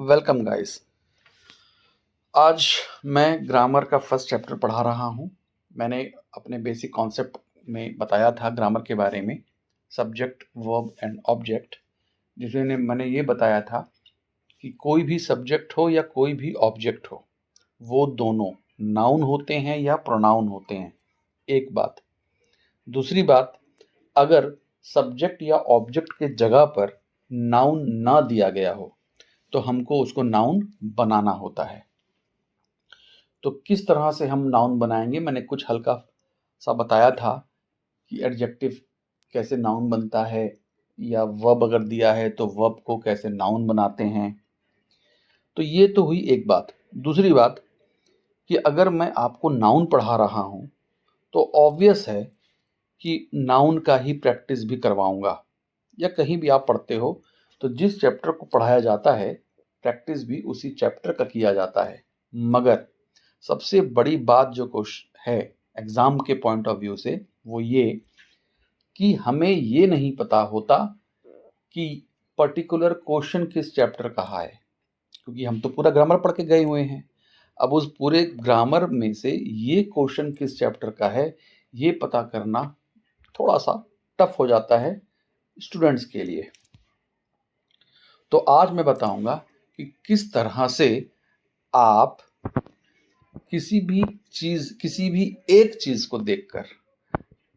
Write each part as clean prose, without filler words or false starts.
Welcome guys. आज मैं grammar का फर्स्ट चैप्टर पढ़ा रहा हूँ। मैंने अपने बेसिक कॉन्सेप्ट में बताया था ग्रामर के बारे में, सब्जेक्ट, वर्ब एंड ऑब्जेक्ट, जिसमें मैंने ये बताया था कि कोई भी सब्जेक्ट हो या कोई भी ऑब्जेक्ट हो, वो दोनों नाउन होते हैं या प्रोनाउन होते हैं। एक बात। दूसरी बात, अगर सब्जेक्ट या ऑब्जेक्ट के जगह पर नाउन ना दिया गया हो तो हमको उसको नाउन बनाना होता है। तो किस तरह से हम नाउन बनाएंगे, मैंने कुछ हल्का सा बताया था कि एडजेक्टिव कैसे नाउन बनता है, या वर्ब अगर दिया है तो वर्ब को कैसे नाउन बनाते हैं। तो ये तो हुई एक बात। दूसरी बात कि अगर मैं आपको नाउन पढ़ा रहा हूँ तो ऑब्वियस है कि नाउन का ही प्रैक्टिस भी करवाऊंगा। या कहीं भी आप पढ़ते हो तो जिस चैप्टर को पढ़ाया जाता है प्रैक्टिस भी उसी चैप्टर का किया जाता है। मगर सबसे बड़ी बात जो है एग्ज़ाम के पॉइंट ऑफ व्यू से, वो ये कि हमें ये नहीं पता होता कि पर्टिकुलर क्वेश्चन किस चैप्टर का है, क्योंकि हम तो पूरा ग्रामर पढ़ के गए हुए हैं। अब उस पूरे ग्रामर में से ये क्वेश्चन किस चैप्टर का है, ये पता करना थोड़ा सा टफ हो जाता है स्टूडेंट्स के लिए। तो आज मैं बताऊंगा कि किस तरह से आप किसी भी एक चीज को देखकर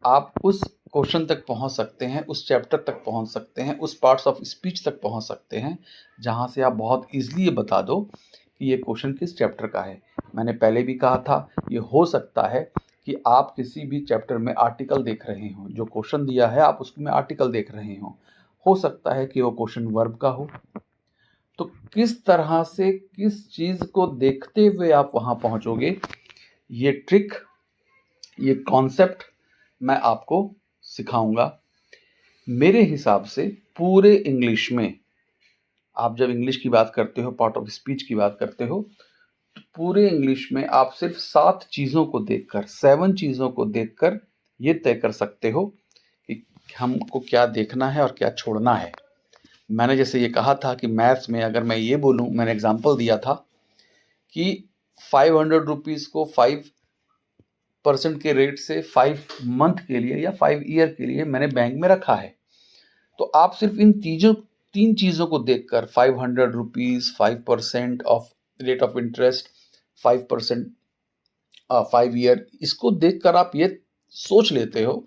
आप उस क्वेश्चन तक पहुंच सकते हैं, उस चैप्टर तक पहुंच सकते हैं, उस पार्ट्स ऑफ स्पीच तक पहुंच सकते हैं जहां से आप बहुत इजीली ये बता दो कि ये क्वेश्चन किस चैप्टर का है। मैंने पहले भी कहा था, ये हो सकता है कि आप किसी भी चैप्टर में आर्टिकल देख रहे हो, जो क्वेश्चन दिया है आप उसमें आर्टिकल देख रहे हो सकता है कि वो क्वेश्चन वर्ब का हो। तो किस तरह से किस चीज को देखते हुए आप वहां पहुंचोगे, ये ट्रिक, ये कॉन्सेप्ट मैं आपको सिखाऊंगा। मेरे हिसाब से पूरे इंग्लिश में, आप जब इंग्लिश की बात करते हो, पार्ट ऑफ स्पीच की बात करते हो, तो पूरे इंग्लिश में आप सिर्फ 7 चीज़ों को देखकर, 7 चीज़ों को देखकर ये तय कर सकते हो कि हमको क्या देखना है और क्या छोड़ना है। मैंने जैसे ये कहा था कि मैथ्स में अगर मैं ये बोलूँ, मैंने एग्जाम्पल दिया था कि 500 रुपीज़ को 5% के रेट से 5 मंथ के लिए या 5 ईयर के लिए मैंने बैंक में रखा है। तो आप सिर्फ इन 3 चीज़ों को देखकर, 500 rupees, 5% of rate of interest, 5% 5 year, इसको देखकर आप ये सोच लेते हो,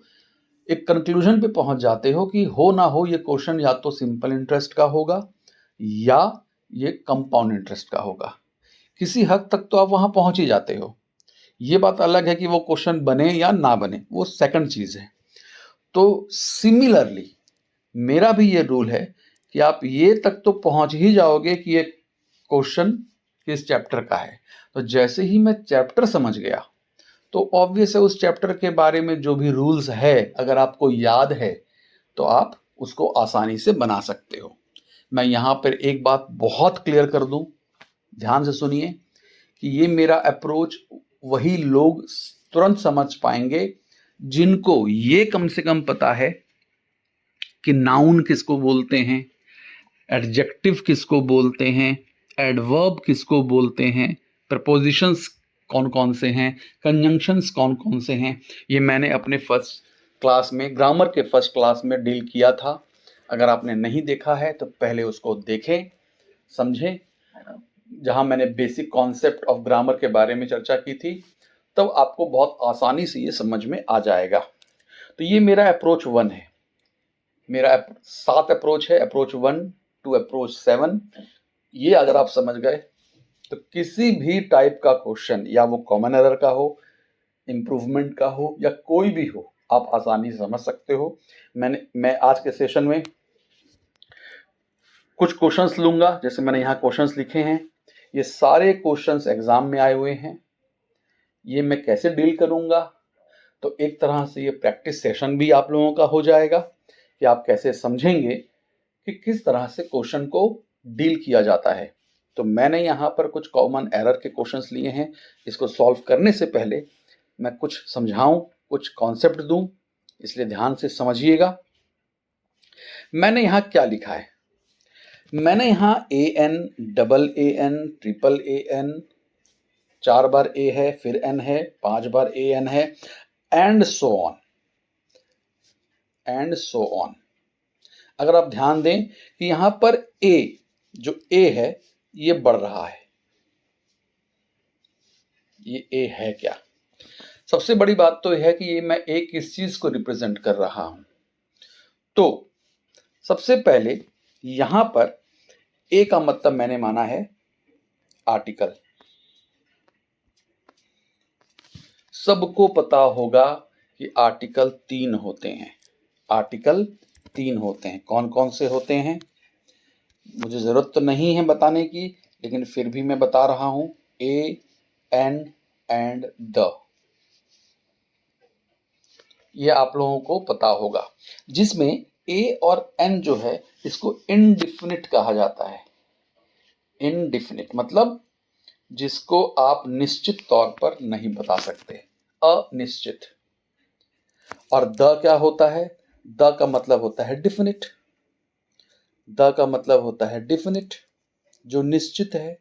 एक कंक्लूजन पे पहुंच जाते हो कि हो ना हो ये क्वेश्चन या तो सिंपल इंटरेस्ट का होगा या ये कंपाउंड इंटरेस्ट का होगा। किसी हद तक तो आप वहां पहुंच ही जाते हो। ये बात अलग है कि वो क्वेश्चन बने या ना बने, वो सेकंड चीज है। तो सिमिलरली मेरा भी ये रूल है कि आप ये तक तो पहुंच ही जाओगे कि ये क्वेश्चन किस चैप्टर का है। तो जैसे ही मैं चैप्टर समझ गया तो ऑब्वियस है उस चैप्टर के बारे में जो भी रूल्स है अगर आपको याद है तो आप उसको आसानी से बना सकते हो। मैं यहाँ पर एक बात बहुत क्लियर कर दूं, ध्यान से सुनिए कि ये मेरा अप्रोच वही लोग तुरंत समझ पाएंगे जिनको ये कम से कम पता है कि नाउन किसको बोलते हैं, एडजेक्टिव किसको बोलते हैं, एडवर्ब किसको बोलते हैं, प्रपोजिशंस कौन कौन से हैं, कंजंक्शंस कौन कौन से हैं। ये मैंने अपने फर्स्ट क्लास में, ग्रामर के फर्स्ट क्लास में डील किया था। अगर आपने नहीं देखा है तो पहले उसको देखें, समझें, जहां मैंने बेसिक कॉन्सेप्ट ऑफ ग्रामर के बारे में चर्चा की थी, तब आपको बहुत आसानी से ये समझ में आ जाएगा। तो ये मेरा अप्रोच 1 है। मेरा 7 अप्रोच है, अप्रोच 1 टू अप्रोच 7। ये अगर आप समझ गए तो किसी भी टाइप का क्वेश्चन, या वो कॉमन एरर का हो, इम्प्रूवमेंट का हो, या कोई भी हो, आप आसानी से समझ सकते हो। मैं आज के सेशन में कुछ क्वेश्चंस लूंगा, जैसे मैंने यहाँ क्वेश्चंस लिखे हैं। ये सारे क्वेश्चंस एग्जाम में आए हुए हैं। ये मैं कैसे डील करूंगा, तो एक तरह से ये प्रैक्टिस सेशन भी आप लोगों का हो जाएगा कि आप कैसे समझेंगे कि किस तरह से क्वेश्चन को डील किया जाता है। तो मैंने यहाँ पर कुछ कॉमन एरर के क्वेश्चंस लिए हैं। इसको सॉल्व करने से पहले मैं कुछ समझाऊं, कुछ कॉन्सेप्ट दूं, इसलिए ध्यान से समझिएगा। मैंने यहाँ क्या लिखा है, मैंने यहाँ A N, double A N, triple A N, 4 बार ए है, फिर एन है, 5 बार ए एन है, and so on, and so on. अगर आप ध्यान दें कि यहां पर ए, जो ए है ये बढ़ रहा है, ये ए है क्या? सबसे बड़ी बात तो यह है कि ये मैं ए किस चीज को रिप्रेजेंट कर रहा हूं। तो सबसे पहले यहां पर ए का मतलब मैंने माना है आर्टिकल। सबको पता होगा कि आर्टिकल 3 होते हैं, आर्टिकल 3 होते हैं। कौन कौन से होते हैं मुझे जरूरत तो नहीं है बताने की, लेकिन फिर भी मैं बता रहा हूं। ए, एन एंड द, ये आप लोगों को पता होगा, जिसमें ए और एन जो है इसको इनडिफिनिट कहा जाता है। इनडिफिनिट मतलब जिसको आप निश्चित तौर पर नहीं बता सकते, अनिश्चित। और द क्या होता है? द का मतलब होता है डिफिनिट। द का मतलब होता है डिफिनिट, जो निश्चित है।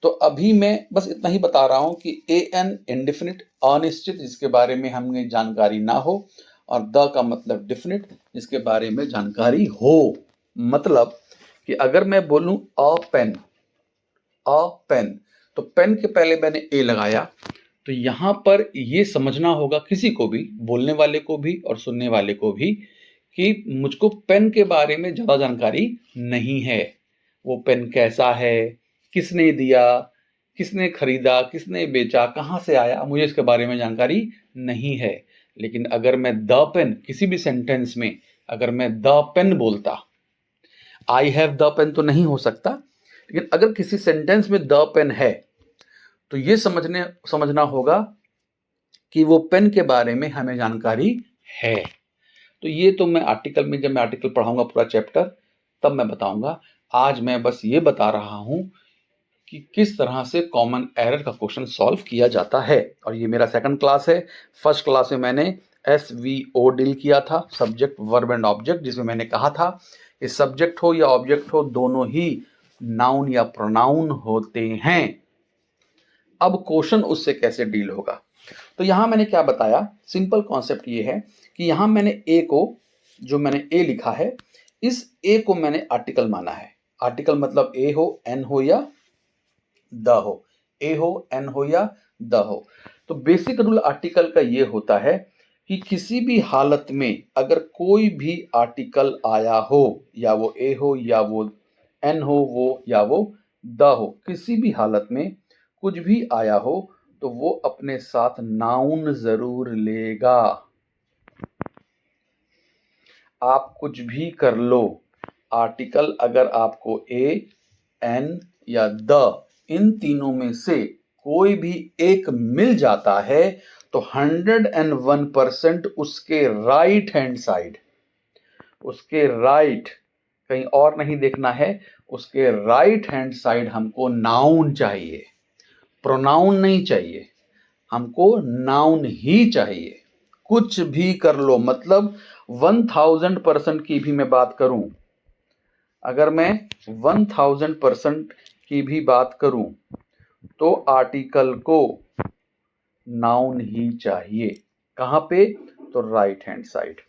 तो अभी मैं बस इतना ही बता रहा हूं कि ए एन इनडिफिनिट, अनिश्चित, जिसके बारे में हमें जानकारी ना हो, और द का मतलब डिफिनिट, जिसके बारे में जानकारी हो। मतलब कि अगर मैं बोलूं अ पेन, अ पेन, तो पेन के पहले मैंने ए लगाया, तो यहां पर ये समझना होगा किसी को भी, बोलने वाले को भी और सुनने वाले को भी, कि मुझको पेन के बारे में ज्यादा जानकारी नहीं है। वो पेन कैसा है, किसने दिया, किसने खरीदा, किसने बेचा, कहाँ से आया, मुझे इसके बारे में जानकारी नहीं है। लेकिन अगर मैं द पेन, किसी भी सेंटेंस में अगर मैं द पेन बोलता, आई हैव द पेन तो नहीं हो सकता, लेकिन अगर किसी सेंटेंस में द पेन है तो ये समझना होगा कि वो पेन के बारे में हमें जानकारी है। तो ये तो मैं आर्टिकल में, जब मैं आर्टिकल पढ़ाऊंगा पूरा चैप्टर, तब मैं बताऊंगा। आज मैं बस ये बता रहा हूं कि किस तरह से कॉमन एरर का क्वेश्चन सॉल्व किया जाता है। और ये मेरा सेकंड क्लास है। फर्स्ट क्लास में मैंने SVO डील किया था, सब्जेक्ट वर्ब एंड ऑब्जेक्ट, जिसमें मैंने कहा था कि सब्जेक्ट हो या ऑब्जेक्ट हो, दोनों ही नाउन या प्रोनाउन होते हैं। अब क्वेश्चन उससे कैसे डील होगा, तो यहां मैंने क्या बताया, सिंपल कॉन्सेप्ट ये है कि यहां मैंने ए को, जो मैंने ए लिखा है, इस ए को मैंने आर्टिकल माना है। आर्टिकल मतलब ए हो, एन हो या द हो, ए हो, एन हो या द हो। तो बेसिक रूल आर्टिकल का ये होता है कि किसी भी हालत में अगर कोई भी आर्टिकल आया हो, या वो ए हो या वो एन हो, वो या वो द हो, किसी भी हालत में कुछ भी आया हो, तो वो अपने साथ नाउन जरूर लेगा। आप कुछ भी कर लो, आर्टिकल अगर आपको ए, एन या द, इन तीनों में से कोई भी एक मिल जाता है, तो 101% उसके राइट हैंड साइड, उसके राइट, कहीं और नहीं देखना है, उसके राइट हैंड साइड हमको नाउन चाहिए, प्रोनाउन नहीं चाहिए, हमको नाउन ही चाहिए। कुछ भी कर लो, मतलब 1000% की भी मैं बात करूं, अगर मैं 1000% की भी बात करूं, तो आर्टिकल को नाउन ही चाहिए। कहां पे? तो राइट हैंड साइड।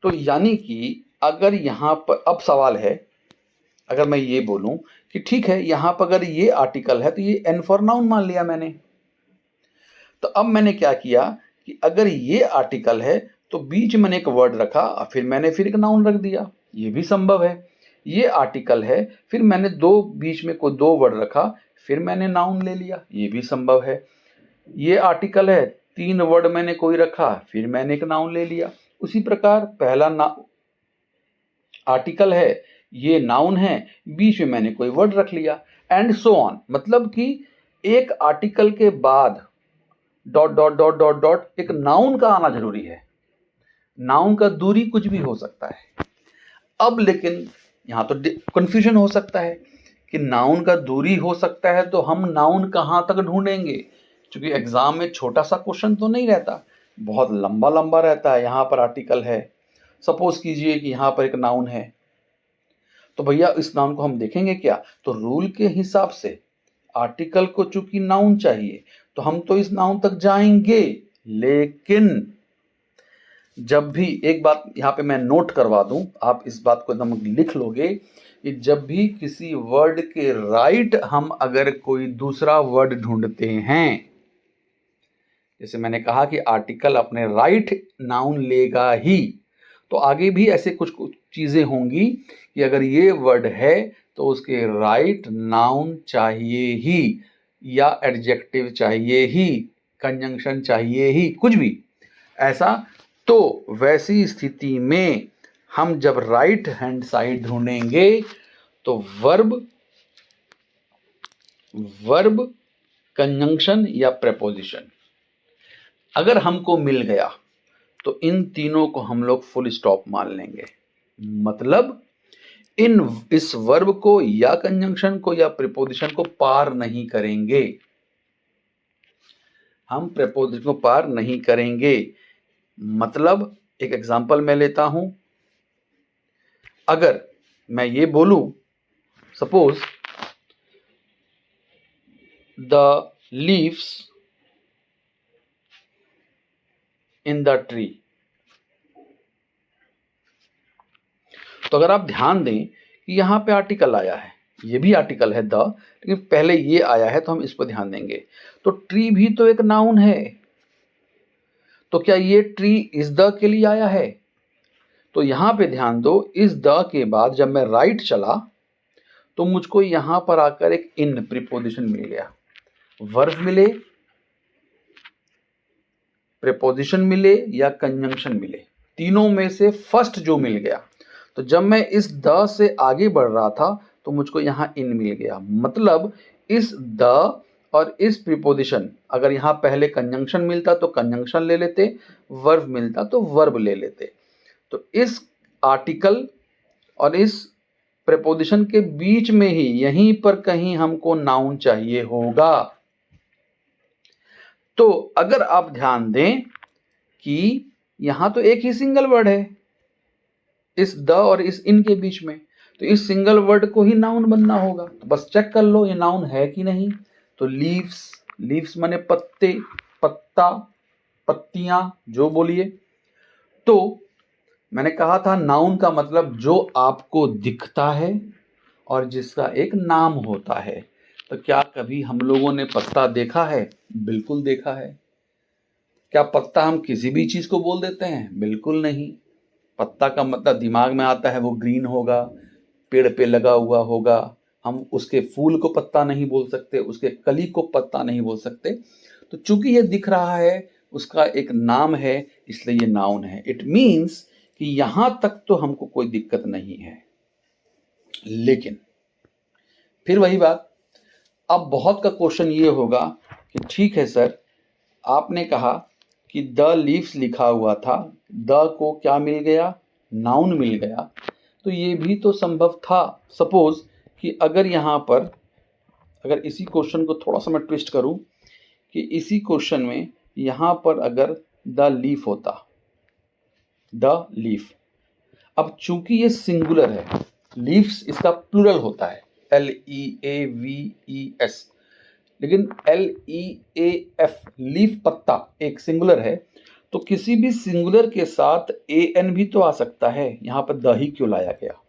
तो यानी कि अगर यहां पर, अब सवाल है, अगर मैं ये बोलूं कि ठीक है, यहां पर अगर ये आर्टिकल है तो ये एन फॉर नाउन मान लिया मैंने, तो अब मैंने क्या किया कि अगर ये आर्टिकल है तो बीच में मैंने एक वर्ड रखा, फिर एक नाउन रख दिया, ये भी संभव है। ये आर्टिकल है, फिर मैंने बीच में कोई दो वर्ड रखा, फिर मैंने नाउन ले लिया, ये भी संभव है। ये आर्टिकल है, 3 वर्ड मैंने कोई रखा, फिर मैंने एक नाउन ले लिया। उसी प्रकार पहला आर्टिकल है, ये नाउन है, बीच में मैंने कोई वर्ड रख लिया, एंड सो ऑन। मतलब कि एक आर्टिकल के बाद dot dot dot dot dot एक नाउन का आना जरूरी है। नाउन का दूरी कुछ भी हो सकता है। अब लेकिन यहां तो कंफ्यूजन हो सकता है कि नाउन का दूरी हो सकता है, तो हम नाउन कहां तक ढूंढेंगे, क्योंकि एग्जाम में छोटा सा क्वेश्चन तो नहीं रहता, बहुत लंबा लंबा रहता है। यहां पर आर्टिकल है, सपोज कीजिए कि यहां पर एक नाउन है, तो भैया इस नाउन को हम देखेंगे क्या? तो रूल के हिसाब से आर्टिकल को चूंकि नाउन चाहिए तो हम तो इस नाउन तक जाएंगे, लेकिन जब भी, एक बात यहाँ पे मैं नोट करवा दूं, आप इस बात को एकदम लिख लोगे कि जब भी किसी वर्ड के राइट हम अगर कोई दूसरा वर्ड ढूंढते हैं, जैसे मैंने कहा कि आर्टिकल अपने राइट नाउन लेगा ही, तो आगे भी ऐसे कुछ कुछ चीजें होंगी कि अगर ये वर्ड है तो उसके राइट नाउन चाहिए ही, या एडजेक्टिव चाहिए ही, कंजंक्शन चाहिए ही, कुछ भी ऐसा। तो वैसी स्थिति में हम जब राइट हैंड साइड ढूंढेंगे तो वर्ब कंजंक्शन या प्रेपोजिशन अगर हमको मिल गया तो इन तीनों को हम लोग फुल स्टॉप मान लेंगे। मतलब इस वर्ब को या कंजंक्शन को या प्रीपोजिशन को पार नहीं करेंगे, हम प्रीपोजिशन को पार नहीं करेंगे। मतलब एक एग्जांपल मैं लेता हूं, अगर मैं ये बोलूं suppose the leaves in the tree, तो अगर आप ध्यान दें कि यहां पे आर्टिकल आया है, ये भी आर्टिकल है द, लेकिन पहले ये आया है तो हम इस पर ध्यान देंगे। तो ट्री भी तो एक नाउन है, तो क्या ये ट्री इस द के लिए आया है? तो यहां पे ध्यान दो, इस द के बाद जब मैं राइट चला तो मुझको यहां पर आकर एक इन प्रीपोजिशन मिल गया। वर्ब मिले, प्रीपोजिशन मिले या कंजंक्शन मिले, तीनों में से फर्स्ट जो मिल गया, तो जब मैं इस द से आगे बढ़ रहा था तो मुझको यहां इन मिल गया। मतलब इस द और इस प्रीपोजिशन, अगर यहां पहले कंजंक्शन मिलता तो कंजंक्शन ले लेते, वर्ब मिलता तो वर्ब ले लेते। तो इस आर्टिकल और इस प्रीपोजिशन के बीच में ही, यहीं पर कहीं हमको नाउन चाहिए होगा। तो अगर आप ध्यान दें कि यहां तो एक ही सिंगल वर्ड है इस द और इस इन के बीच में, तो इस सिंगल वर्ड को ही नाउन बनना होगा। तो बस चेक कर लो ये नाउन है कि नहीं। तो लीव्स, लीव्स माने पत्ते, पत्ता, पत्तियां, जो बोलिए। तो मैंने कहा था नाउन का मतलब जो आपको दिखता है और जिसका एक नाम होता है। तो क्या कभी हम लोगों ने पत्ता देखा है? बिल्कुल देखा है। क्या पत्ता हम किसी भी चीज को बोल देते हैं? बिल्कुल नहीं। पत्ता का मतलब दिमाग में आता है वो ग्रीन होगा, पेड़ पे लगा हुआ होगा। हम उसके फूल को पत्ता नहीं बोल सकते, उसके कली को पत्ता नहीं बोल सकते। तो चूंकि ये दिख रहा है, उसका एक नाम है, इसलिए ये नाउन है। इट मीन्स कि यहां तक तो हमको कोई दिक्कत नहीं है। लेकिन फिर वही बात, अब बहुत का क्वेश्चन ये होगा कि ठीक है सर, आपने कहा कि द लीव्स लिखा हुआ था, द को क्या मिल गया? नाउन मिल गया। तो ये भी तो संभव था, सपोज कि अगर यहाँ पर, अगर इसी क्वेश्चन को थोड़ा सा मैं ट्विस्ट करूं कि इसी क्वेश्चन में यहाँ पर अगर द लीफ होता, द लीफ, अब चूंकि ये सिंगुलर है, लीव्स इसका प्लूरल होता है, LEAVES, लेकिन LEAF, लीफ पत्ता एक सिंगुलर है, तो किसी भी सिंगुलर के साथ AN भी तो आ सकता है। यहां पर द ही क्यों लाया गया?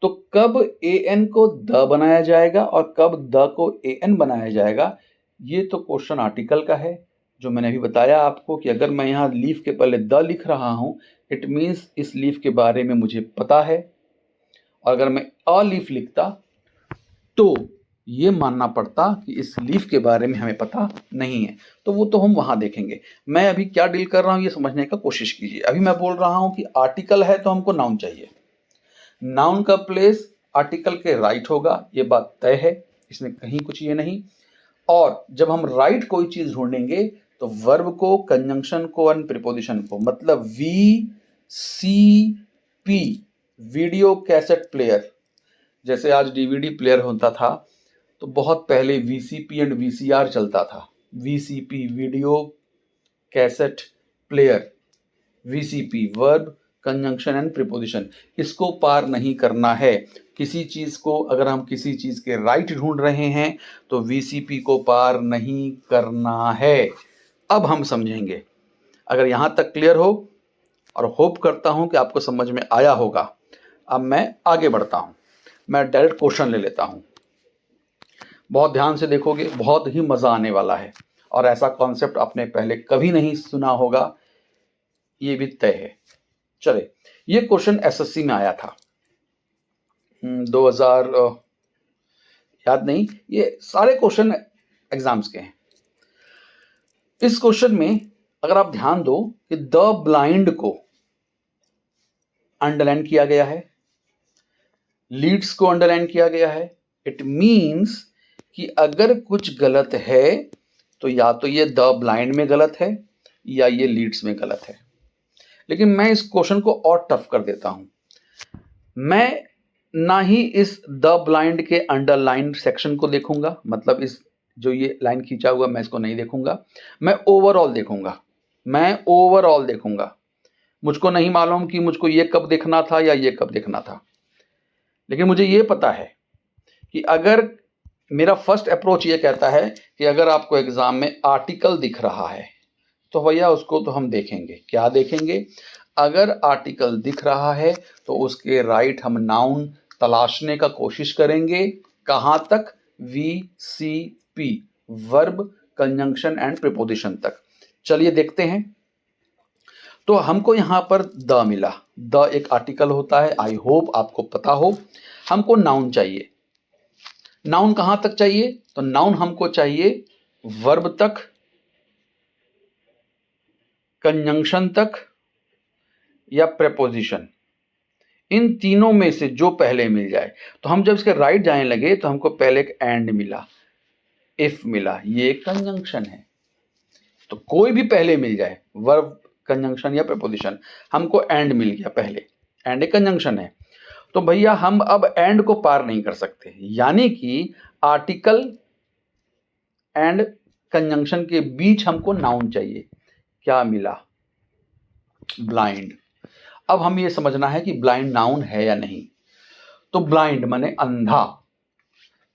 तो कब AN को द बनाया जाएगा और कब द को AN बनाया जाएगा, ये तो क्वेश्चन आर्टिकल का है। जो मैंने अभी बताया आपको कि अगर मैं यहाँ लीफ के पहले द लिख रहा हूं, इट मीन्स इस लीफ के बारे में मुझे पता है। और अगर मैं अ लीफ लिखता तो ये मानना पड़ता कि इस लीफ के बारे में हमें पता नहीं है। तो वो तो हम वहां देखेंगे। मैं अभी क्या डील कर रहा हूं ये समझने का कोशिश कीजिए। अभी मैं बोल रहा हूं कि आर्टिकल है तो हमको नाउन चाहिए, नाउन का प्लेस आर्टिकल के राइट होगा, ये बात तय है, इसमें कहीं कुछ ये नहीं। और जब हम राइट कोई चीज ढूंढेंगे तो वर्ब को, कंजंक्शन को और प्रीपोजिशन को, मतलब VCP, वीडियो कैसेट प्लेयर। जैसे आज DVD प्लेयर होता था, तो बहुत पहले VCP एंड VCR चलता था। VCP video cassette player, VCP verb conjunction and preposition, इसको पार नहीं करना है। किसी चीज़ को, अगर हम किसी चीज़ के राइट ढूंढ रहे हैं तो वीसीपी को पार नहीं करना है। अब हम समझेंगे। अगर यहाँ तक क्लियर हो, और होप करता हूँ कि आपको समझ में आया होगा। अब मैं आगे बढ़ता हूँ, मैं डायरेक्ट क्वेश्चन ले लेता हूँ। बहुत ध्यान से देखोगे, बहुत ही मज़ा आने वाला है, और ऐसा कॉन्सेप्ट आपने पहले कभी नहीं सुना होगा, ये भी तय है। चले, ये क्वेश्चन एसएससी में आया था 2000, याद नहीं, ये सारे क्वेश्चन एग्जाम्स के हैं। इस क्वेश्चन में अगर आप ध्यान दो कि द ब्लाइंड को अंडरलाइन किया गया है, लीड्स को अंडरलाइन किया गया है। इट मीन्स कि अगर कुछ गलत है तो या तो ये द ब्लाइंड में गलत है या ये लीड्स में गलत है। लेकिन मैं इस क्वेश्चन को और टफ कर देता हूं। मैं ना ही इस द ब्लाइंड के अंडरलाइन सेक्शन को देखूंगा, मतलब इस जो ये लाइन खींचा हुआ मैं इसको नहीं देखूंगा, मैं ओवरऑल देखूंगा। मुझको नहीं मालूम कि मुझको ये कब देखना था या ये कब देखना था, लेकिन मुझे ये पता है कि अगर मेरा फर्स्ट अप्रोच ये कहता है कि अगर आपको एग्जाम में आर्टिकल दिख रहा है तो भैया उसको तो हम देखेंगे। क्या देखेंगे? अगर आर्टिकल दिख रहा है तो उसके राइट हम नाउन तलाशने का कोशिश करेंगे। कहां तक? VCP, verb, conjunction and preposition तक। चलिए देखते हैं। तो हमको यहां पर द मिला। द एक आर्टिकल होता है, आई होप आपको पता हो। हमको नाउन चाहिए। नाउन कहां तक चाहिए? तो नाउन हमको चाहिए वर्ब तक, कंजंक्शन तक या प्रेपोजिशन, इन तीनों में से जो पहले मिल जाए। तो हम जब इसके राइट जाने लगे तो हमको पहले एक एंड मिला, इफ मिला, ये एक कंजंक्शन है। तो कोई भी पहले मिल जाए, वर्ब, कंजंक्शन या प्रेपोजिशन। हमको एंड मिल गया पहले, एंड एक कंजंक्शन है। तो भैया हम अब एंड को पार नहीं कर सकते, यानी कि आर्टिकल एंड कंजंक्शन के बीच हमको नाउन चाहिए। क्या मिला? ब्लाइंड। अब हम ये समझना है कि ब्लाइंड नाउन है या नहीं। तो ब्लाइंड माने अंधा।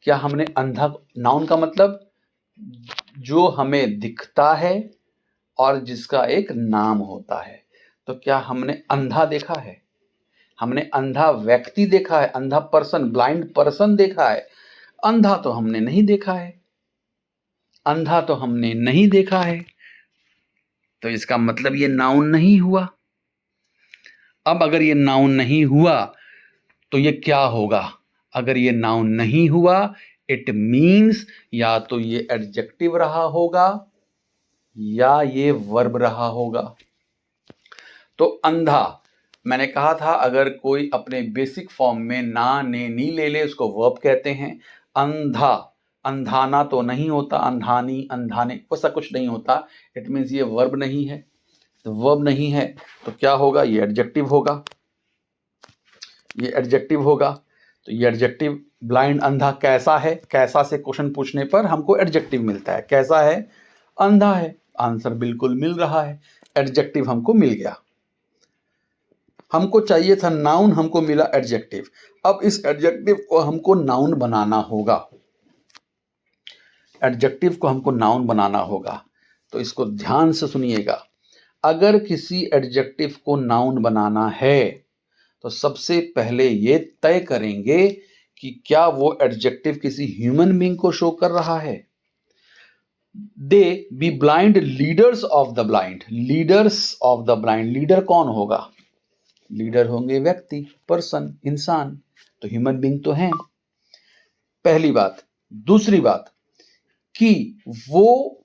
क्या हमने अंधा, नाउन का मतलब जो हमें दिखता है और जिसका एक नाम होता है। तो क्या हमने अंधा देखा है? हमने अंधा व्यक्ति देखा है, अंधा पर्सन, ब्लाइंड पर्सन देखा है? अंधा तो हमने नहीं देखा है, अंधा तो हमने नहीं देखा है। तो इसका मतलब ये नाउन नहीं हुआ। अब अगर ये नाउन नहीं हुआ तो ये क्या होगा? अगर ये नाउन नहीं हुआ, इट मीन्स या तो ये एडजेक्टिव रहा होगा या ये वर्ब रहा होगा। तो अंधा, मैंने कहा था अगर कोई अपने बेसिक फॉर्म में ना, ने, नी ले ले उसको वर्ब कहते हैं। अंधा, अंधाना तो नहीं होता, अंधानी, अंधाने, वैसा कुछ नहीं होता। इट मीन्स ये वर्ब नहीं है। तो वर्ब नहीं है तो क्या होगा? ये एडजेक्टिव होगा, ये एडजेक्टिव होगा। तो ये एडजेक्टिव, ब्लाइंड, अंधा कैसा है? कैसा से क्वेश्चन पूछने पर हमको एडजेक्टिव मिलता है। कैसा है? अंधा है। आंसर बिल्कुल मिल रहा है, एडजेक्टिव हमको मिल गया। हमको चाहिए था नाउन, हमको मिला एडजेक्टिव। अब इस एडजेक्टिव को हमको नाउन बनाना होगा, एडजेक्टिव को हमको नाउन बनाना होगा। तो इसको ध्यान से सुनिएगा। अगर किसी एडजेक्टिव को नाउन बनाना है तो सबसे पहले ये तय करेंगे कि क्या वो एडजेक्टिव किसी ह्यूमन बीइंग को शो कर रहा है। दे be blind leaders of the blind, leaders of the blind. Leader कौन होगा? लीडर होंगे व्यक्ति, पर्सन, इंसान। तो ह्यूमन बीइंग तो हैं, पहली बात। दूसरी बात कि वो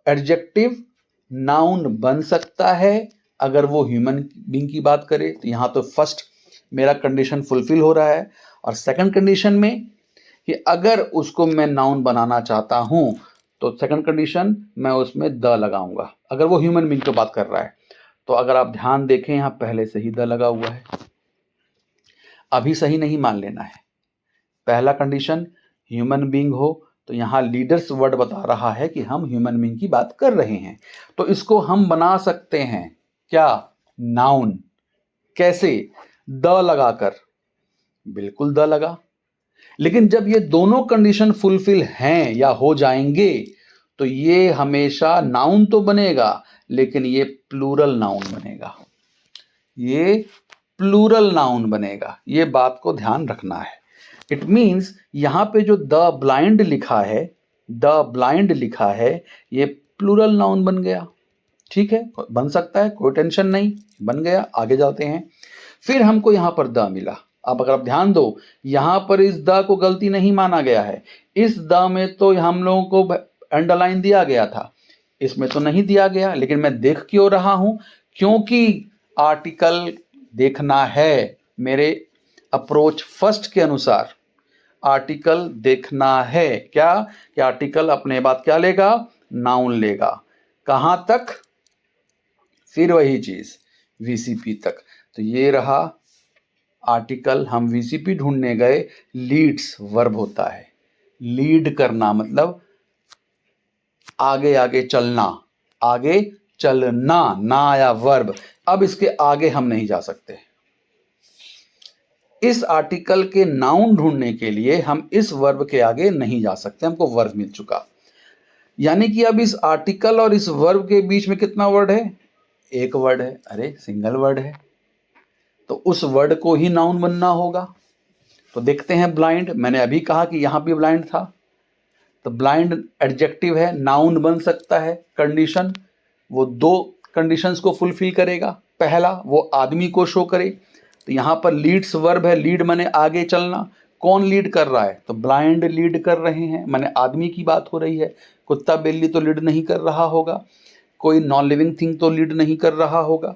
एडजेक्टिव नाउन बन सकता है अगर वो ह्यूमन बीइंग की बात करे। तो यहां तो फर्स्ट मेरा कंडीशन फुलफिल हो रहा है। और सेकंड कंडीशन में कि अगर उसको मैं नाउन बनाना चाहता हूं तो सेकंड कंडीशन मैं उसमें द लगाऊंगा, अगर वो ह्यूमन बीइंग की बात कर रहा है। तो अगर आप ध्यान देखें यहां पहले से ही द लगा हुआ है, अभी सही नहीं मान लेना है। पहला कंडीशन ह्यूमन बीइंग हो तो यहां लीडर्स वर्ड बता रहा है कि हम ह्यूमन बीइंग की बात कर रहे हैं। तो इसको हम बना सकते हैं क्या? नाउन। कैसे? द लगाकर। बिल्कुल द लगा। लेकिन जब ये दोनों कंडीशन फुलफिल हैं या हो जाएंगे तो ये हमेशा नाउन तो बनेगा, लेकिन ये प्लूरल नाउन बनेगा। ये प्लूरल नाउन बनेगा। ये बात को ध्यान रखना है। इट मीन्स यहां पे जो द ब्लाइंड लिखा है, द ब्लाइंड लिखा है, ये प्लूरल नाउन बन गया। ठीक है, बन सकता है, कोई टेंशन नहीं, बन गया। आगे जाते हैं। फिर हमको यहां पर द मिला। अब अगर आप ध्यान दो, यहां पर इस द को गलती नहीं माना गया है। इस द में तो हम लोगों को अंडरलाइन दिया गया था, इसमें तो नहीं दिया गया। लेकिन मैं देख क्यों रहा हूं? क्योंकि आर्टिकल देखना है। मेरे अप्रोच फर्स्ट के अनुसार आर्टिकल देखना है। क्या? कि आर्टिकल अपने बाद क्या लेगा? नाउन लेगा। कहां तक? फिर वही चीज, वीसीपी तक। तो ये रहा आर्टिकल। हम वीसीपी ढूंढने गए, लीड्स वर्ब होता है। लीड करना मतलब आगे आगे चलना, आगे चलना। ना आया वर्ब। अब इसके आगे हम नहीं जा सकते। इस आर्टिकल के नाउन ढूंढने के लिए हम इस वर्ब के आगे नहीं जा सकते। हमको वर्ब मिल चुका। यानी कि अब इस आर्टिकल और इस वर्ब के बीच में कितना वर्ड है? एक वर्ड है। अरे सिंगल वर्ड है, तो उस वर्ड को ही नाउन बनना होगा। तो देखते हैं ब्लाइंड। मैंने अभी कहा कि यहां भी ब्लाइंड था, तो ब्लाइंड एडजेक्टिव है, नाउन बन सकता है। कंडीशन, वो दो कंडीशंस को फुलफिल करेगा। पहला, वो आदमी को शो करे। तो यहां पर लीड्स वर्ब है। लीड माने आगे चलना। कौन लीड कर रहा है? तो ब्लाइंड लीड कर रहे हैं, माने आदमी की बात हो रही है। कुत्ता बिल्ली तो लीड नहीं कर रहा होगा, कोई नॉन लिविंग थिंग तो लीड नहीं कर रहा होगा।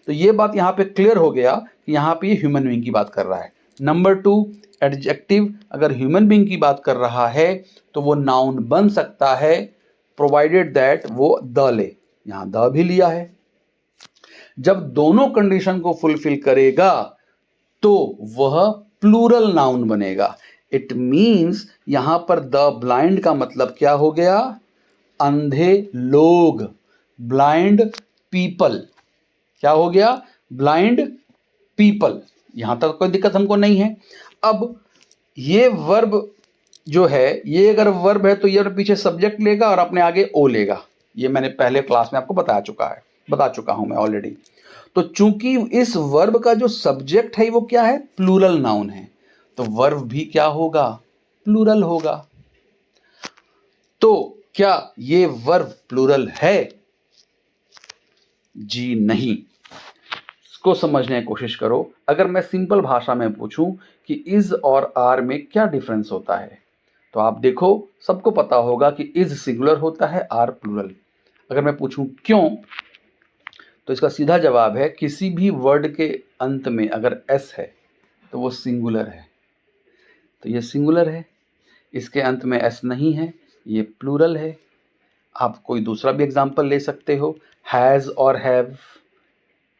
तो ये बात यहाँ पे क्लियर हो गया कि यहाँ पे ह्यूमन बीइंग की बात कर रहा है। नंबर 2, एडजेक्टिव अगर ह्यूमन बीइंग की बात कर रहा है तो वो नाउन बन सकता है, प्रोवाइडेड दैट वो द ले। यहाँ द भी लिया है। जब दोनों कंडीशन को फुलफिल करेगा तो वह प्लूरल नाउन बनेगा। इट मीन्स यहां पर द ब्लाइंड का मतलब क्या हो गया? अंधे लोग, ब्लाइंड पीपल। क्या हो गया? Blind people. यहां तक कोई दिक्कत हमको नहीं है। अब ये वर्ब जो है, ये अगर वर्ब है तो ये पीछे सब्जेक्ट लेगा और अपने आगे ओ लेगा। ये मैंने पहले क्लास में आपको बता चुका हूं मैं ऑलरेडी। तो चूंकि इस वर्ब का जो सब्जेक्ट है वो क्या है? प्लूरल नाउन है, तो वर्ब भी क्या होगा? प्लूरल होगा। तो क्या ये वर्ब प्लूरल है? जी नहीं। इसको समझने की कोशिश करो। अगर मैं सिंपल भाषा में पूछूं कि इज और आर में क्या डिफरेंस होता है, तो आप देखो, सबको पता होगा कि इज सिंगुलर होता है, आर प्लूरल। अगर मैं पूछूं क्यों, तो इसका सीधा जवाब है, किसी भी वर्ड के अंत में अगर एस है तो वो सिंगुलर है। तो ये सिंगुलर है, इसके अंत में एस नहीं है, ये प्लूरल है। आप कोई दूसरा भी एग्जांपल ले सकते हो, हैज़ और हैव।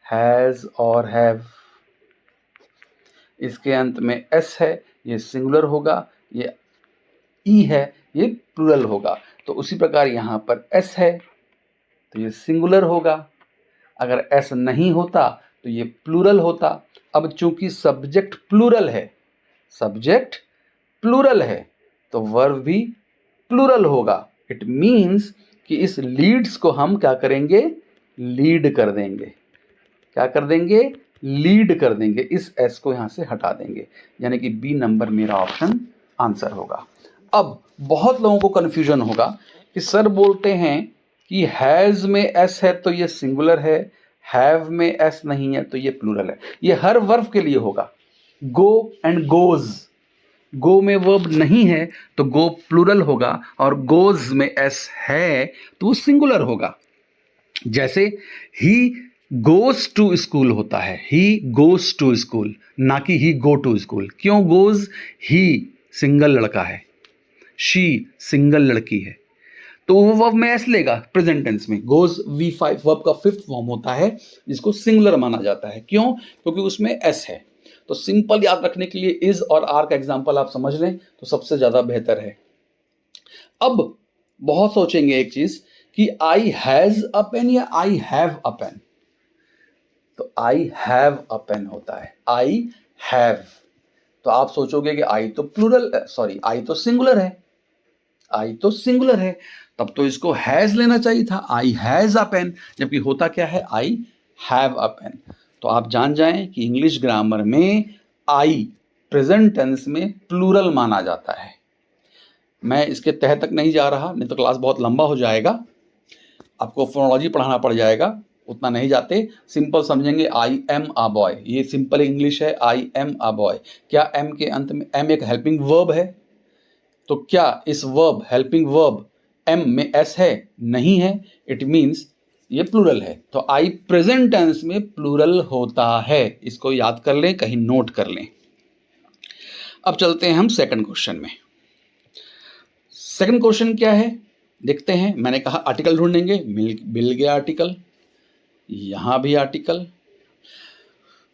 हैज़ और हैव, इसके अंत में एस है, ये सिंगुलर होगा। ये ई है, ये प्लूरल होगा। तो उसी प्रकार यहाँ पर एस है तो ये सिंगुलर होगा। अगर एस नहीं होता तो ये प्लूरल होता। अब चूंकि सब्जेक्ट प्लूरल है, सब्जेक्ट प्लूरल है, तो वर्ब भी प्लूरल होगा। इट मीन्स कि इस लीड्स को हम क्या करेंगे? लीड कर देंगे। क्या कर देंगे? लीड कर देंगे। इस एस को यहां से हटा देंगे, यानी कि बी नंबर मेरा ऑप्शन आंसर होगा। अब बहुत लोगों को कंफ्यूजन होगा कि सर बोलते हैं कि हैज में एस है तो ये सिंगुलर है, हैव में एस नहीं है तो ये प्लूरल है। ये हर वर्ब के लिए होगा। गो एंड गोज, गो में वर्ब नहीं है तो गो प्लूरल होगा, और गोज में एस है तो वो सिंगुलर होगा। जैसे ही गोज टू स्कूल होता है, ही गोज टू स्कूल, ना कि ही गो टू स्कूल। क्यों गोज? ही सिंगल लड़का है, शी सिंगल लड़की है, तो वो वर्ब में एस लेगा प्रेजेंट टेंस में। गोज V5 वर्ब का 5th फॉर्म होता है जिसको सिंगुलर माना जाता है। क्यों? क्योंकि उसमें एस है। तो सिंपल याद रखने के लिए इज और आर का एग्जांपल आप समझ लें तो सबसे ज्यादा बेहतर है। अब बहुत सोचेंगे एक चीज कि आई हैज अ पेन या आई हैव अ पेन। तो आई हैव अ पेन होता है, आई हैव। तो आप सोचोगे कि आई तो प्लूरल, सॉरी आई तो सिंगुलर है, आई तो सिंगुलर है, तब तो इसको हैज लेना चाहिए था, आई हैज अ पेन, जबकि होता क्या है, आई हैव अ पेन। तो आप जान जाएं कि इंग्लिश ग्रामर में आई प्रेजेंट टेंस में प्लूरल माना जाता है। मैं इसके तह तक नहीं जा रहा, नहीं तो क्लास बहुत लंबा हो जाएगा, आपको फोनोलॉजी पढ़ाना पड़ जाएगा, उतना नहीं जाते। सिंपल समझेंगे, आई एम अ बॉय, ये सिंपल इंग्लिश है, आई एम अ बॉय। क्या एम के अंत में, एम एक हेल्पिंग वर्ब है, तो क्या इस वर्ब, हेल्पिंग वर्ब एम में एस है? नहीं है, इट मीन्स ये प्लूरल है। तो आई प्रेजेंट टेंस में प्लूरल होता है, इसको याद कर लें, कहीं नोट कर लें। अब चलते हैं हम सेकंड क्वेश्चन में। सेकंड क्वेश्चन क्या है देखते हैं। मैंने कहा आर्टिकल ढूंढेंगे, मिल गया आर्टिकल, यहां भी आर्टिकल,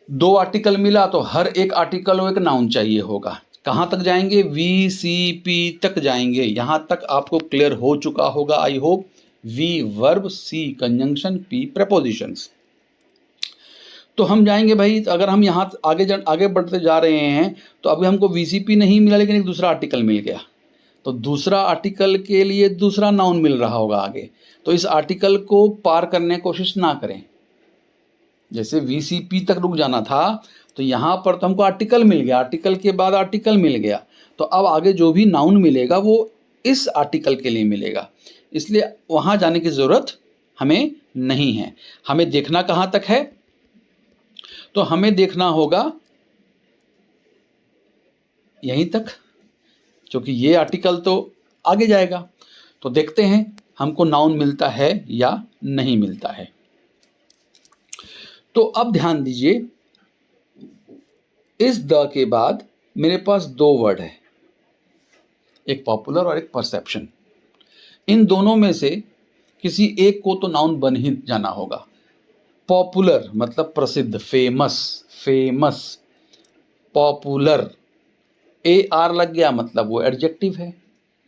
दो आर्टिकल मिला तो हर एक आर्टिकल वो एक नाउन चाहिए होगा। कहाँ तक जाएंगे? VCP तक जाएंगे। यहां तक आपको क्लियर हो चुका होगा I hope. V verb, C conjunction, P propositions. तो हम जाएंगे भाई, अगर हम यहाँ आगे बढ़ते जा रहे हैं तो अभी हमको VCP नहीं मिला, लेकिन एक दूसरा आर्टिकल मिल गया। तो दूसरा आर्टिकल के लिए दूसरा नाउन मिल रहा होगा आगे, तो इस आर्टिकल को पार करने की कोशिश ना करें। जैसे VCP तक रुक जाना था, तो यहाँ पर तो हमको आर्टिकल मिल गया, आर्टिकल के बाद आर्टिकल मिल गया, तो अब आगे जो भी नाउन मिलेगा वो इस आर्टिकल के लिए मिलेगा, इसलिए वहाँ जाने की ज़रूरत हमें नहीं है। हमें देखना कहाँ तक है? तो हमें देखना होगा यहीं तक, क्योंकि ये आर्टिकल तो आगे जाएगा। तो देखते हैं हमको नाउन मिलता है या नहीं मिलता है। तो अब ध्यान दीजिए, इस द के बाद मेरे पास दो वर्ड है, एक पॉपुलर और एक परसेप्शन। इन दोनों में से किसी एक को तो नाउन बन ही जाना होगा। पॉपुलर मतलब प्रसिद्ध, फेमस, फेमस, पॉपुलर, AR लग गया मतलब वो एडजेक्टिव है,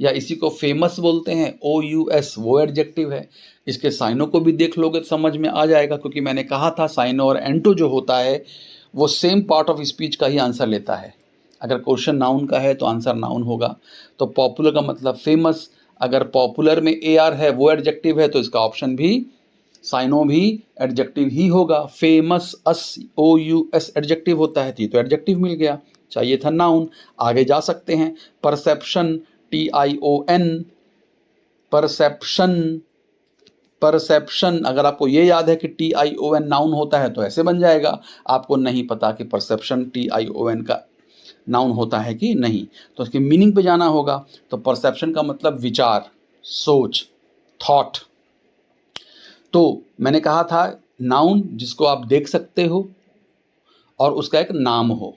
या इसी को फेमस बोलते हैं, OUS, वो एडजेक्टिव है। इसके साइनों को भी देख लोगे तो समझ में आ जाएगा, क्योंकि मैंने कहा था साइनो और एंटो जो होता है वो सेम पार्ट ऑफ स्पीच का ही आंसर लेता है। अगर क्वेश्चन नाउन का है तो आंसर नाउन होगा। तो पॉपुलर का मतलब फेमस, अगर पॉपुलर में AR है, वो एडजेक्टिव है, तो इसका ऑप्शन भी, साइनो भी एडजेक्टिव ही होगा। फेमस, OUS एडजेक्टिव होता है, तो एडजेक्टिव मिल गया, चाहिए था नाउन। आगे जा सकते हैं, परसेप्शन, TION, परसेप्शन, परसेप्शन, अगर आपको ये याद है कि TION नाउन होता है तो ऐसे बन जाएगा। आपको नहीं पता कि परसेप्शन TION का नाउन होता है कि नहीं, तो उसकी मीनिंग पे जाना होगा। तो परसेप्शन का मतलब विचार, सोच, थॉट। तो मैंने कहा था नाउन जिसको आप देख सकते हो और उसका एक नाम हो।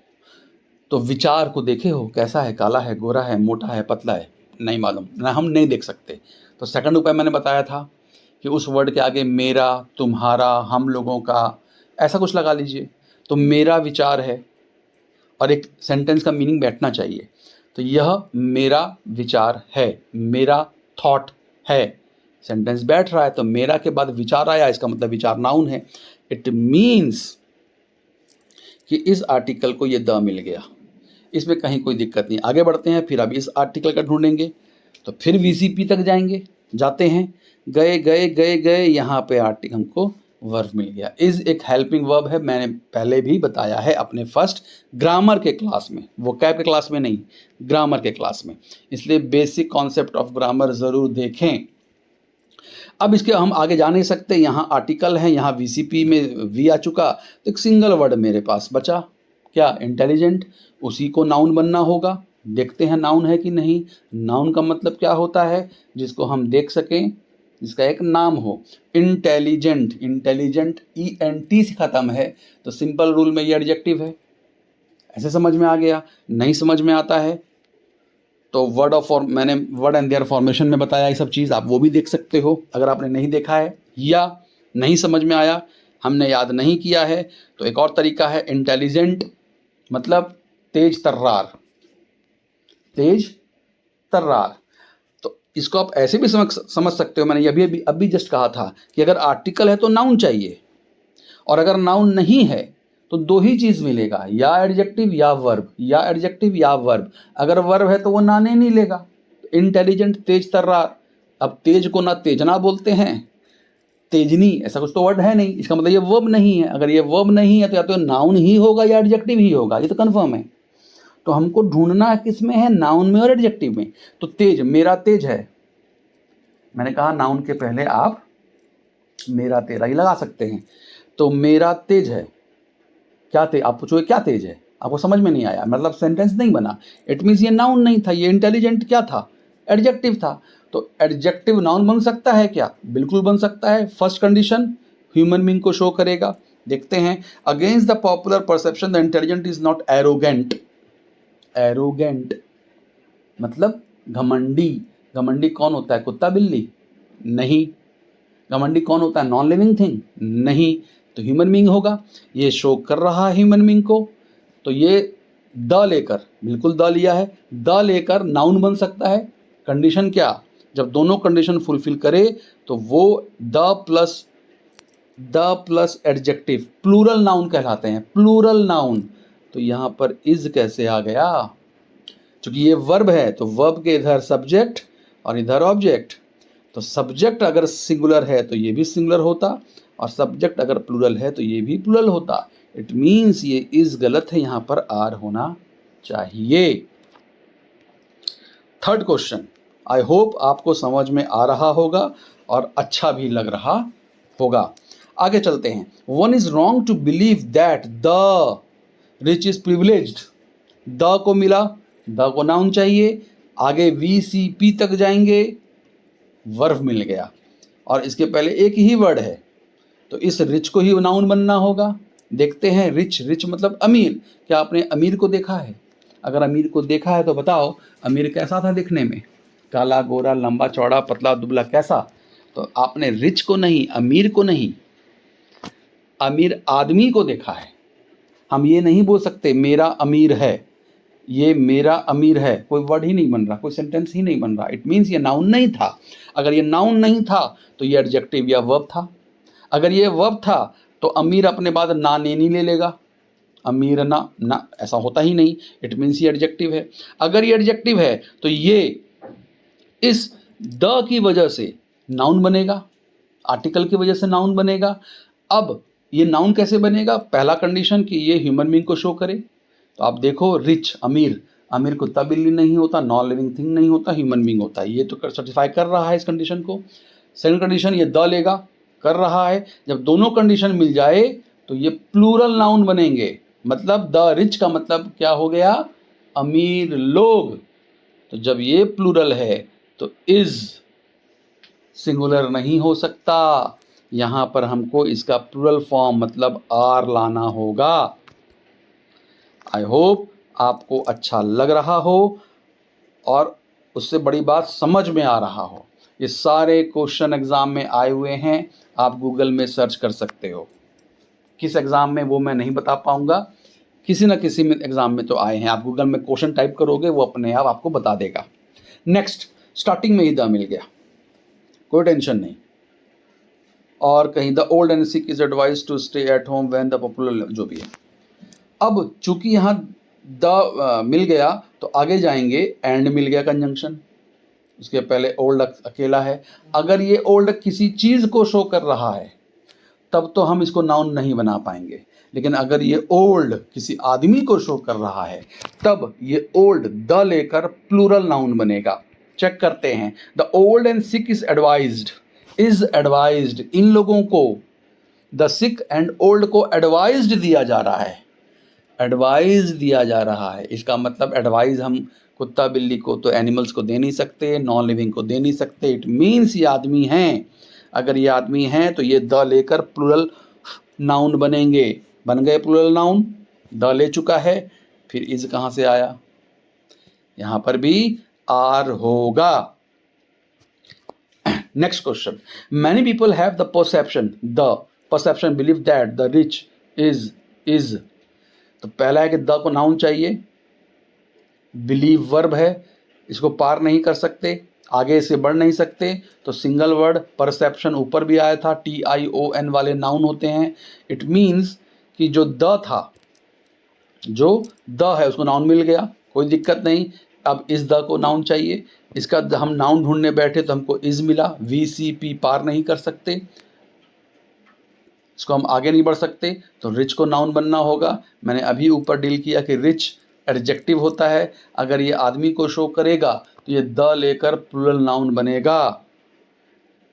तो विचार को देखे हो, कैसा है, काला है, गोरा है, मोटा है, पतला है, नहीं मालूम ना, हम नहीं देख सकते। तो सेकंड उपाय मैंने बताया था कि उस वर्ड के आगे मेरा, तुम्हारा, हम लोगों का, ऐसा कुछ लगा लीजिए। तो मेरा विचार है, और एक सेंटेंस का मीनिंग बैठना चाहिए। तो यह मेरा विचार है, मेरा थॉट है, सेंटेंस बैठ रहा है, तो मेरा के बाद विचार आया, इसका मतलब विचार नाउन है। इट मीन्स कि इस आर्टिकल को ये द मिल गया, इसमें कहीं कोई दिक्कत नहीं। आगे बढ़ते हैं, फिर अभी इस आर्टिकल का ढूंढेंगे, तो फिर VCP तक जाएंगे, जाते हैं, गए गए गए गए, यहाँ पे आर्टिकल हमको वर्ब मिल गया। इज एक हेल्पिंग वर्ब है, मैंने पहले भी बताया है अपने फर्स्ट ग्रामर के क्लास में, वोकैब के क्लास में नहीं, ग्रामर के क्लास में, इसलिए बेसिक कॉन्सेप्ट ऑफ ग्रामर ज़रूर देखें। अब इसके हम आगे जा नहीं सकते, यहाँ आर्टिकल है, यहाँ VCP में V आ चुका, तो एक सिंगल वर्ड मेरे पास बचा, क्या? इंटेलिजेंट, उसी को नाउन बनना होगा। देखते हैं नाउन है कि नहीं। नाउन का मतलब क्या होता है? जिसको हम देख सकें, जिसका एक नाम हो। इंटेलिजेंट, इंटेलिजेंट ENT से ख़त्म है, तो सिंपल रूल में ये एडजेक्टिव है। ऐसे समझ में आ गया? नहीं समझ में आता है तो मैंने वर्ड एंड देयर फॉर्मेशन में बताया ये सब चीज़, आप वो भी देख सकते हो अगर आपने नहीं देखा है या नहीं समझ में आया, हमने याद नहीं किया है। तो एक और तरीका है, इंटेलिजेंट मतलब तेज तर्रार, तेज तर्रार। तो इसको आप ऐसे भी समझ सकते हो, मैंने अभी जस्ट कहा था कि अगर आर्टिकल है तो नाउन चाहिए, और अगर नाउन नहीं है तो दो ही चीज़ मिलेगा, या एडजेक्टिव या वर्ब, या एडजेक्टिव या वर्ब। अगर वर्ब है तो वो नाने नहीं लेगा। इंटेलिजेंट, तेज तर्रार। अब तेज को ना तेजना बोलते हैं, तेजनी, ऐसा कुछ तो वर्ड है नहीं, इसका मतलब ये वर्ब नहीं है। अगर ये वर्ब नहीं है तो या तो नाउन ही होगा या एडजेक्टिव ही होगा, ये तो कंफर्म है। तो हमको ढूंढना किस में है, नाउन में और एडजेक्टिव में। तो तेज, मेरा तेज है, मैंने कहा नाउन के पहले आप मेरा तेरा ही लगा सकते हैं। तो मेरा तेज है, क्या तेज, आप पूछोगे क्या तेज है, आपको समझ में नहीं आया, मतलब सेंटेंस नहीं बना। इट मीन्स ये नाउन नहीं था, ये इंटेलिजेंट क्या था, एडजेक्टिव था। तो एडजेक्टिव नाउन बन सकता है क्या, बिल्कुल बन सकता है। फर्स्ट कंडीशन ह्यूमन बीइंग को शो करेगा। देखते हैं, against the popular perception the intelligent is not arrogant. Arrogant मतलब घमंडी। घमंडी कौन होता है, कुत्ता बिल्ली? नहीं। घमंडी कौन होता है, नॉन लिविंग थिंग? नहीं। तो ह्यूमन बीइंग होगा। ये शो कर रहा है ह्यूमन बीइंग को। तो ये द लेकर, बिल्कुल द लिया है, द लेकर नाउन बन सकता है। कंडीशन क्या, जब दोनों कंडीशन फुलफिल करे तो वो the plus adjective plural noun कहलाते हैं, प्लूरल नाउन। तो यहाँ पर इज कैसे आ गया, क्योंकि ये वर्ब है तो वर्ब के इधर सब्जेक्ट और इधर ऑब्जेक्ट। तो सब्जेक्ट अगर सिंगुलर है तो ये भी सिंगुलर होता, और सब्जेक्ट अगर प्लूरल है तो ये भी प्लूरल होता। इट मीन्स ये इज गलत है, यहाँ पर आर होना चाहिए। थर्ड क्वेश्चन, आई होप आपको समझ में आ रहा होगा और अच्छा भी लग रहा होगा। आगे चलते हैं। One is wrong to believe that the rich is privileged. The को मिला, द को नाउन चाहिए, आगे VCP तक जाएंगे, वर्ब मिल गया, और इसके पहले एक ही वर्ड है, तो इस रिच को ही नाउन बनना होगा। देखते हैं, रिच, रिच मतलब अमीर। क्या आपने अमीर को देखा है? अगर अमीर को देखा है तो बताओ अमीर कैसा था दिखने में, काला, गोरा, लंबा, चौड़ा, पतला, दुबला, कैसा? तो आपने रिच को नहीं, अमीर को नहीं, अमीर आदमी को देखा है। हम ये नहीं बोल सकते मेरा अमीर है, ये मेरा अमीर है, कोई वर्ड ही नहीं बन रहा, कोई सेंटेंस ही नहीं बन रहा। इट मीन्स ये नाउन नहीं था। अगर ये नाउन नहीं था तो ये एडजेक्टिव या वर्ब था। अगर ये वर्ब था तो अमीर अपने बाद ना ने नहीं ले लेगा, अमीर ना, ना ऐसा होता ही नहीं। इट मीन्स ये एडजेक्टिव है। अगर ये एडजेक्टिव है तो ये इस द की वजह से नाउन बनेगा, आर्टिकल की वजह से नाउन बनेगा। अब ये नाउन कैसे बनेगा, पहला कंडीशन कि ये ह्यूमन बीइंग को शो करे। तो आप देखो, रिच, अमीर, अमीर कुत्ता बिल्ली नहीं होता, नॉन लिविंग थिंग नहीं होता, ह्यूमन बीइंग होता है। ये तो सर्टिफाई कर रहा है इस कंडीशन को। सेकंड कंडीशन, ये द लेगा, कर रहा है। जब दोनों कंडीशन मिल जाए तो ये प्लूरल नाउन बनेंगे। मतलब द रिच का मतलब क्या हो गया, अमीर लोग। तो जब ये प्लूरल है तो इज सिंगुलर नहीं हो सकता, यहाँ पर हमको इसका प्लूरल फॉर्म मतलब आर लाना होगा। आई होप आपको अच्छा लग रहा हो और उससे बड़ी बात समझ में आ रहा हो। ये सारे क्वेश्चन एग्ज़ाम में आए हुए हैं, आप गूगल में सर्च कर सकते हो। किस एग्ज़ाम में वो मैं नहीं बता पाऊँगा, किसी न किसी में एग्ज़ाम में तो आए हैं। आप गूगल में क्वेश्चन टाइप करोगे वो अपने आप आपको बता देगा। नेक्स्ट, स्टार्टिंग में ही द मिल गया, कोई टेंशन नहीं। और कहीं the old and sick is advise to stay at home when the popular, जो भी है। अब चूंकि यहाँ द मिल गया तो आगे जाएंगे, एंड मिल गया कंजंक्शन, उसके पहले ओल्ड अकेला है। अगर ये ओल्ड किसी चीज़ को शो कर रहा है तब तो हम इसको नाउन नहीं बना पाएंगे, लेकिन अगर ये ओल्ड किसी आदमी को शो कर रहा है तब ये ओल्ड द लेकर प्लूरल नाउन बनेगा। चेक करते हैं, the old and sick is advised, इन लोगों को, द सिक एंड ओल्ड को एडवाइज्ड दिया जा रहा है, एडवाइज दिया जा रहा है। इसका मतलब एडवाइस हम कुत्ता बिल्ली को तो एनिमल्स को दे नहीं सकते, नॉन लिविंग को दे नहीं सकते। इट मीन्स ये आदमी हैं। अगर ये आदमी हैं तो ये द लेकर प्लूरल नाउन बनेंगे। बन गए प्लूरल नाउन, द ले चुका है, फिर इज कहाँ से आया, यहाँ पर भी आर होगा। Next question, many people have the perception believe that the rich is. तो पहला है कि द को नाउन चाहिए, बिलीव वर्ब है, इसको पार नहीं कर सकते। आगे से बढ़ नहीं सकते, तो सिंगल वर्ड परसेप्शन ऊपर भी आया था, TION वाले नाउन होते हैं। इट मीन्स कि जो द था, जो द है उसको नाउन मिल गया, कोई दिक्कत नहीं। अब इस द को नाउन चाहिए, इसका हम नाउन ढूंढने बैठे तो हमको इज मिला, VCP पार नहीं कर सकते, इसको हम आगे नहीं बढ़ सकते, तो रिच को नाउन बनना होगा। मैंने अभी ऊपर डील किया कि रिच एडजेक्टिव होता है, अगर ये आदमी को शो करेगा तो ये द लेकर प्लूरल नाउन बनेगा।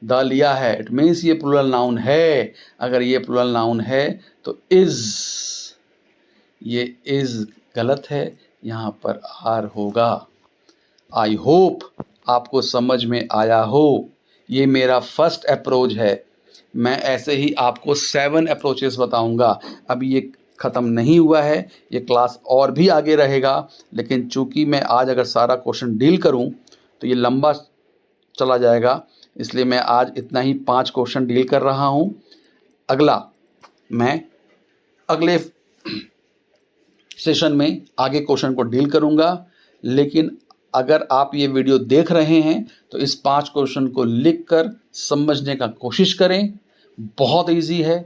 द लिया है, इट मीन्स ये प्लूरल नाउन है। अगर ये प्लूरल नाउन है तो इज, ये इज गलत है, यहाँ पर आर होगा। आई होप आपको समझ में आया हो। ये मेरा फर्स्ट अप्रोच है। मैं ऐसे ही आपको 7 अप्रोचेस बताऊंगा। अभी ये ख़त्म नहीं हुआ है, ये क्लास और भी आगे रहेगा, लेकिन चूंकि मैं आज अगर सारा क्वेश्चन डील करूं तो ये लंबा चला जाएगा, इसलिए मैं आज इतना ही 5 क्वेश्चन डील कर रहा हूं। अगला मैं अगले सेशन में आगे क्वेश्चन को डील करूंगा। लेकिन अगर आप ये वीडियो देख रहे हैं तो इस 5 क्वेश्चन को लिखकर समझने का कोशिश करें, बहुत इजी है।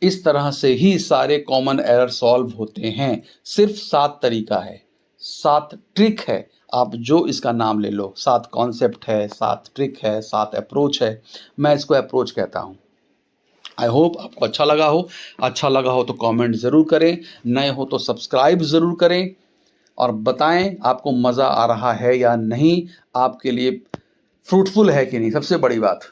इस तरह से ही सारे कॉमन एरर सॉल्व होते हैं। सिर्फ 7 तरीका है, 7 ट्रिक है, आप जो इसका नाम ले लो। 7 कॉन्सेप्ट है, 7 ट्रिक है, 7 अप्रोच है। मैं इसको अप्रोच कहता हूँ। आई होप आपको अच्छा लगा हो। अच्छा लगा हो तो कमेंट ज़रूर करें, नए हो तो सब्सक्राइब ज़रूर करें, और बताएं आपको मज़ा आ रहा है या नहीं, आपके लिए फ्रूटफुल है कि नहीं, सबसे बड़ी बात।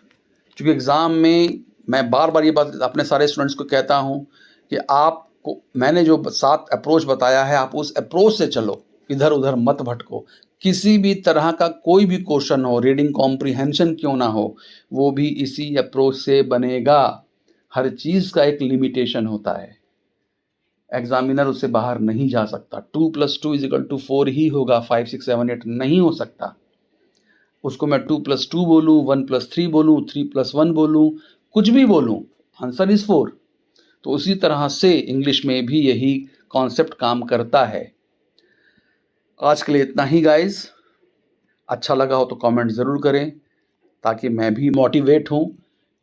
क्योंकि एग्ज़ाम में मैं बार बार ये बात अपने सारे स्टूडेंट्स को कहता हूँ कि आपको मैंने जो 7 अप्रोच बताया है, आप उस अप्रोच से चलो, इधर उधर मत भटको। किसी भी तरह का कोई भी क्वेश्चन हो, रीडिंग कॉम्प्रिहेंशन क्यों ना हो, वो भी इसी अप्रोच से बनेगा। हर चीज़ का एक लिमिटेशन होता है, एग्जामिनर उससे बाहर नहीं जा सकता। 2 + 2 = 4 ही होगा, 5 6 7 8 नहीं हो सकता। उसको मैं 2 + 2 बोलूँ, 1 + 3 बोलूँ, 3 + 1 बोलूँ, कुछ भी बोलूँ, आंसर इज 4। तो उसी तरह से इंग्लिश में भी यही कॉन्सेप्ट काम करता है। आज के लिए इतना ही गाइज। अच्छा लगा हो तो कमेंट ज़रूर करें, ताकि मैं भी मोटिवेट हूँ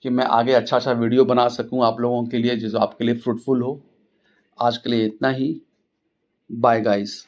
कि मैं आगे अच्छा अच्छा वीडियो बना सकूँ आप लोगों के लिए, जो आपके लिए फ्रूटफुल हो। आज के लिए इतना ही। Bye guys.